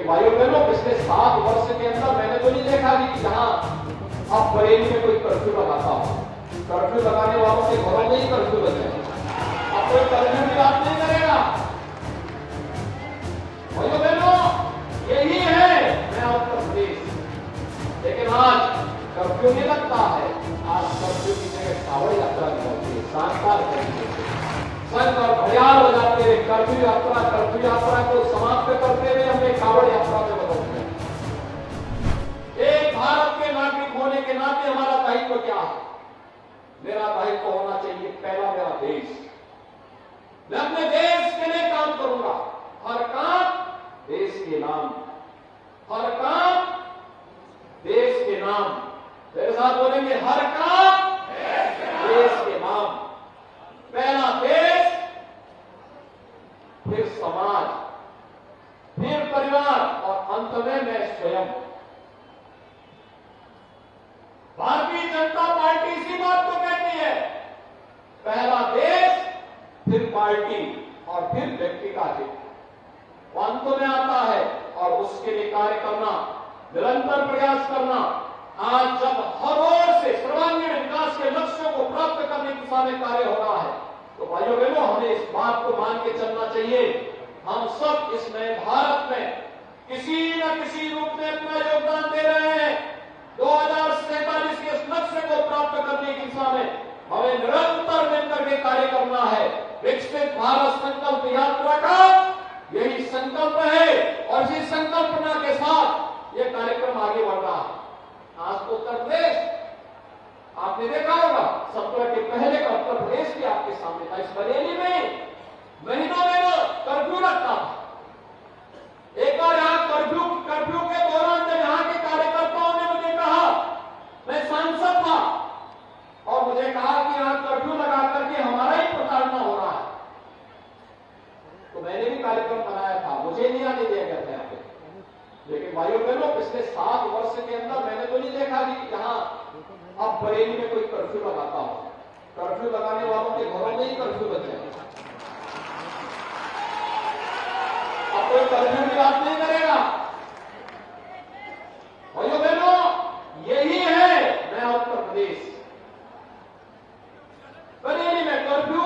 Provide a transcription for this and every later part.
लेकिन भाइयों बहनों पिछले 7 वर्ष के अंदर मैंने तो नहीं देखा कि जहां अब बरेली में कोई कर्फ्यू लगाता हो। कर्फ्यू लगाने वालों के घरों में ही कर्फ्यू लगे, अब कोई कर्फ्यू की बात नहीं करेगा। भाइयों बहनों यही है नया उत्तर प्रदेश। लेकिन आज कर्फ्यू नहीं लगता है, आज कर्फ्यू की जगह कावड़ यात्रा निकलती है, शानदार तरीके से संघ और घड़ियाल बजाते हुए कर्फ्यू यात्रा को समाप्त करते हुए हमने कावड़ यात्रा में बदल दिया। एक भारत के नागरिक होने के नाते हमारा दायित्व क्या है? मेरा दायित्व होना चाहिए पहला मेरा देश। मैं अपने देश के लिए काम करूंगा, हर काम देश के नाम, हर काम देश के नाम। मेरे साथ बोलेंगे, हर काम देश के नाम। पहला देश, फिर समाज, फिर परिवार और अंत में मैं स्वयं। भारतीय जनता पार्टी इसी बात को कहती है, पहला देश, फिर पार्टी और फिर व्यक्ति का हित। अंत में आता है और उसके लिए कार्य करना, निरंतर प्रयास करना। आज जब हर ओर से सर्वांगीण विकास के लक्ष्यों को प्राप्त करने की दिशा में कार्य हो रहा है, तो भाइयों बहनों हमें इस बात को मान के चलना चाहिए, हम सब इस नए भारत में किसी न किसी रूप में अपना योगदान दे रहे हैं। 2047 के इस लक्ष्य को प्राप्त करने की दिशा में हमें निरंतर मिलकर के कार्य करना है। विकसित भारत संकल्प यात्रा का यही संकल्प है और इसी संकल्पना के साथ ये कार्यक्रम आगे बढ़ रहा है। आज तो उत्तर प्रदेश आपने देखा होगा, 17 के पहले का उत्तर प्रदेश भी आपके सामने था। इस बरेली में महीनों में कर्फ्यू लगता था। एक बार यहां कर्फ्यू के दौरान जब यहां के कार्यकर्ताओं ने मुझे कहा, मैं सांसद था और मुझे कहा कि यहां कर्फ्यू लगा करके हमारा ही प्रताड़ना हो रहा है, तो मैंने भी कार्यक्रम बनाया था, मुझे नहीं आने दिया गया था यहाँ पे। लेकिन भाइयों बहनों पिछले 7 वर्ष के अंदर मैंने तो नहीं देखा कि जहां अब बरेली में कोई कर्फ्यू लगाता हो। कर्फ्यू लगाने वालों के घरों में ही कर्फ्यू लगे, अब कोई कर्फ्यू की बात नहीं करेगा। भाइयों बहनों यही है नया उत्तर प्रदेश। बरेली में कर्फ्यू,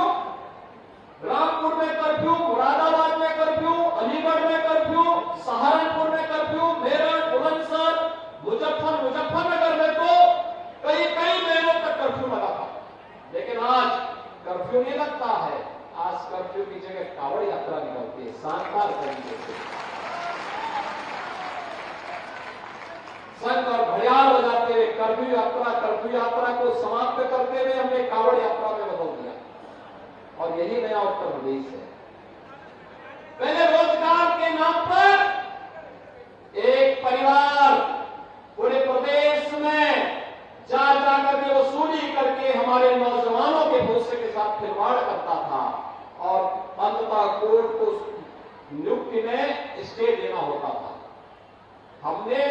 रामपुर में कर्फ्यू, मुरादाबाद में कर्फ्यू, अलीगढ़ में कर्फ्यू, सहारनपुर में कर्फ्यू, मेरठ, बुलंदशहर, मुजफ्फरनगर में तो कई महीनों तक कर्फ्यू लगा था। लेकिन आज कर्फ्यू नहीं लगता है, आज कर्फ्यू की जगह कावड़ यात्रा निकलती है, शानदार तरीके से संघ और घड़ियाल बजाते हुए कर्फ्यू यात्रा को समाप्त करते हुए हमने कावड़ यात्रा में बदल दिया। और यही नया उत्तर प्रदेश है। पहले रोजगार के नाम पर एक परिवार पूरे प्रदेश में जा करके वसूली करके हमारे नौजवानों के भविष्य के साथ खिलवाड़ करता था और अंततः कोर्ट को नियुक्ति में स्टे देना होता था। हमने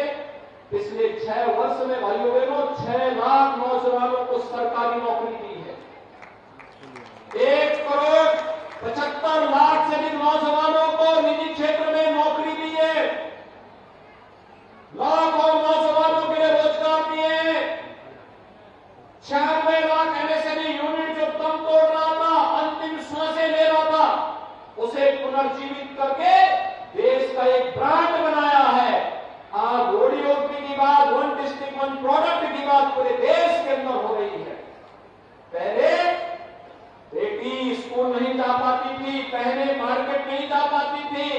पिछले 6 वर्ष में भाइयों बहनों 6 लाख नौजवानों को सरकारी नौकरी दी है। 1,75 लाख से अधिक नौजवानों को निजी क्षेत्र में नौकरी दी है। लाखों नौजवानों के लिए रोजगार दिए। 96 लाख एमएसएमई यूनिट जो दम तोड़ रहा था, अंतिम सांसें ले रहा था, उसे पुनर्जीवित करके देश का एक ब्रांड बनाया है। आज ओडीओपी की बात, वन डिस्ट्रिक्ट वन प्रोडक्ट की बात पूरे देश के अंदर हो रही है। पहले बेटी स्कूल नहीं जा पाती थी, पहले मार्केट नहीं जा पाती थी,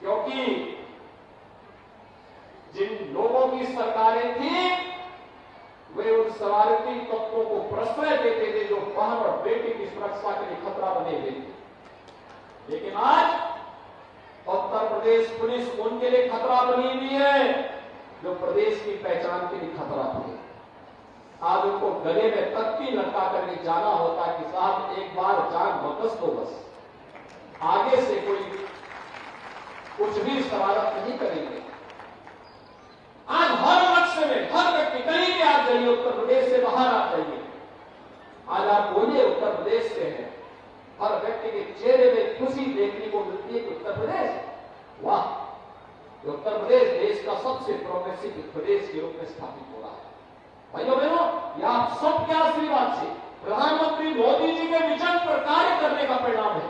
क्योंकि जिन लोगों की सरकारें थी वे उन शरारती तत्वों को प्रश्रय देते थे जो बहन और बेटी की सुरक्षा के लिए खतरा बने हुए थे। लेकिन आज उत्तर प्रदेश पुलिस उनके लिए खतरा बनी हुई है जो प्रदेश की पहचान के लिए खतरा थी। आज उनको गले में तख्ती लटका करके जाना होता है कि साहब एक बार जान बकस तो बस, आगे से कोई कुछ भी शरारत नहीं करेंगे। आज हर लक्ष्य में हर व्यक्ति कहीं भी आप जाइए, उत्तर प्रदेश से बाहर आप जाइए, आज आप बोलिए उत्तर प्रदेश से हैं, हर व्यक्ति के चेहरे में खुशी देखने को मिलती है कि उत्तर प्रदेश, वाह उत्तर प्रदेश देश का सबसे प्रोग्रेसिव प्रदेश के रूप में स्थापित हो रहा है। भाइयों बहनों, ये आप सबके आशीर्वाद से प्रधानमंत्री मोदी जी के विजन पर कार्य करने का परिणाम है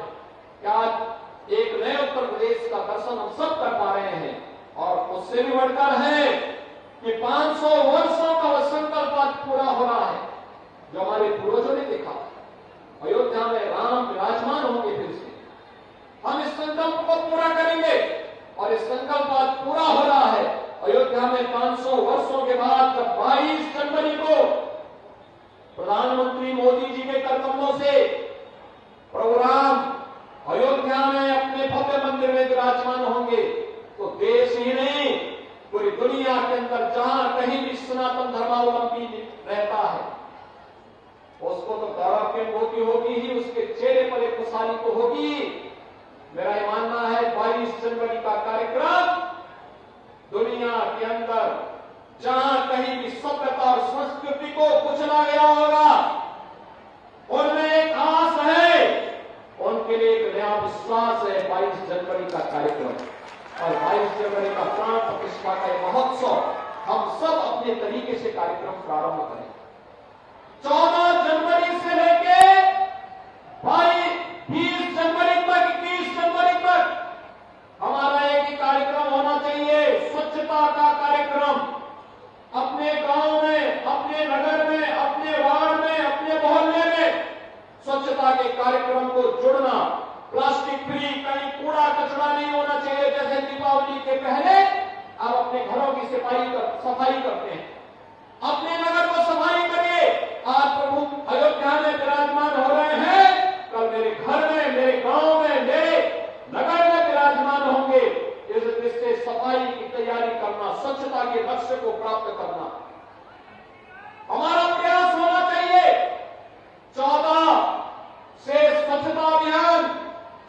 कि आज एक नए उत्तर प्रदेश का दर्शन हम सब कर पा रहे हैं। और उससे भी बढ़कर है कि 500 वर्षों का वह संकल्प आज पूरा हो रहा है जो हमारे पूर्वजों ने देखा। अयोध्या में राम विराजमान होंगे, फिर से हम इस संकल्प को पूरा करेंगे और इस संकल्प आज पूरा हो रहा है। अयोध्या में 500 वर्षों के बाद जब 22 जनवरी को प्रधानमंत्री मोदी जी के करकमलों से प्रभु राम अयोध्या में अपने भव्य मंदिर में विराजमान होंगे तो देश ही नहीं पूरी दुनिया के अंदर जहां कहीं भी सनातन धर्मावलंबी रहता है उसको तो गौरव की अनुभूति होगी ही, उसके चेहरे पर एक खुशहाली तो होगी। मेरा ये मानना है 22 जनवरी का कार्यक्रम दुनिया के अंदर जहां कहीं भी सभ्यता और संस्कृति को कुचला गया होगा उनमें एक आस है, उनके लिए एक नया विश्वास है। 22 जनवरी का कार्यक्रम और 22 जनवरी का प्राण प्रतिष्ठा का महोत्सव हम सब अपने तरीके से कार्यक्रम प्रारंभ करें। 14 जनवरी से लेके 20 जनवरी तक, 21 जनवरी तक हमारा एक ही कार्यक्रम होना चाहिए, स्वच्छता का कार्यक्रम। अपने गांव में, अपने नगर में, अपने वार्ड में, अपने मोहल्ले में स्वच्छता के कार्यक्रम को जुड़ना। प्लास्टिक फ्री, कहीं कूड़ा कचरा नहीं होना चाहिए। जैसे दीपावली के पहले आप अपने घरों की सफाई करते हैं, अपने नगर को सफाई करिए। आज प्रभु अयोध्या में विराजमान हो रहे हैं, कल मेरे घर में, मेरे गांव में, मेरे नगर में विराजमान होंगे। इस दृष्टि से सफाई की तैयारी करना, स्वच्छता के लक्ष्य को प्राप्त करना हमारा प्रयास होना चाहिए। 14 से स्वच्छता अभियान,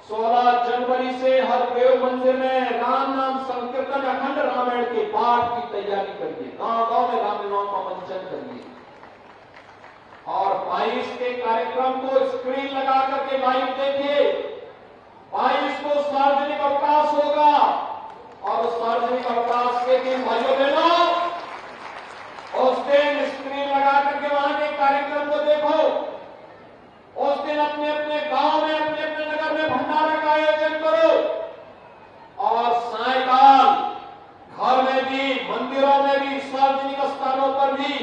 16 जनवरी से हर देव मंदिर में राम नाम संकीर्तन, अखंड रामायण के पाठ की तैयारी करिए। गांव गांव में रामलीलाओं का मंचन करिए। और 22 के कार्यक्रम को स्क्रीन लगा करके लाइव देखिए। 22 को सार्वजनिक अवकाश होगा और उस सार्वजनिक अवकाश के दिन भाइयों बहनों उस दिन स्क्रीन लगा करके वहां के कार्यक्रम को देखो। उस दिन अपने अपने गांव में, अपने अपने नगर में भंडारा का आयोजन करो और सायकाल घर में भी, मंदिरों में भी, सार्वजनिक स्थानों पर भी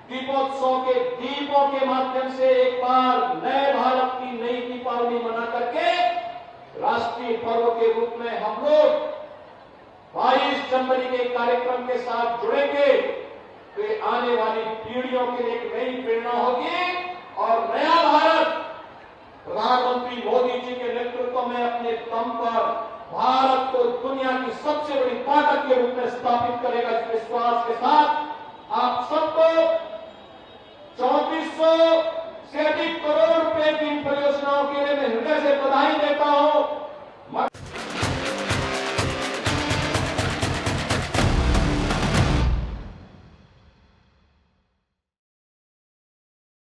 दीपोत्सव के दीपों के माध्यम से एक बार नए भारत की नई दीपावली मना करके राष्ट्रीय पर्व के रूप में हम लोग 22 जनवरी के कार्यक्रम के साथ जुड़ेंगे तो ये आने वाली पीढ़ियों के लिए एक नई प्रेरणा होगी और नया भारत प्रधानमंत्री मोदी जी के नेतृत्व में अपने दम पर भारत को दुनिया की सबसे बड़ी ताकत के रूप में स्थापित करेगा। इस विश्वास के साथ